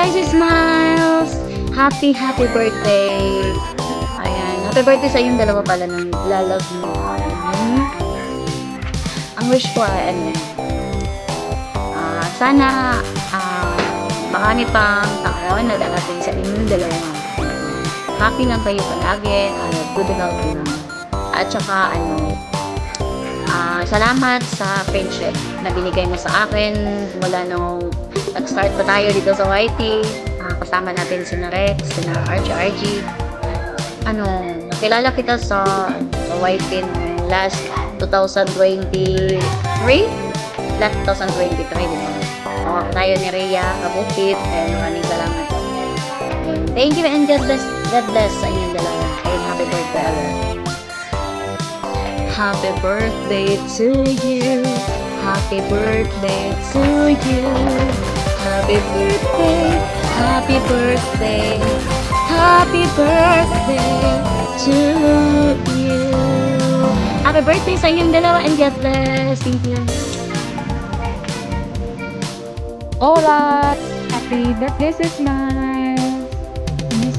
guys, Smiles! Happy birthday! Ayan, happy birthday sa inyong dalawa pala ng lalove mo. Ang wish ko ay sana marami pang taon na darating sa inyong dalawa. Happy lang kayo palagi, good health lang. At saka salamat sa friendship na binigay mo sa akin mula nung nag-start pa tayo dito sa YT. Kasama natin si Rex, si RG. Nakilala kita sa YT last 2023? Last 2023, di ba? Tayo ni Rhea, Kabukit, and maraming salamat. Thank you and God bless sa inyong dalawa. And happy birthday again. Happy birthday to you. Happy birthday to you. Happy birthday. Happy birthday. Happy birthday to you. Happy birthday sa inyong dalawa and God bless. Thank you. Hola! Happy birthday, Smiles! Miss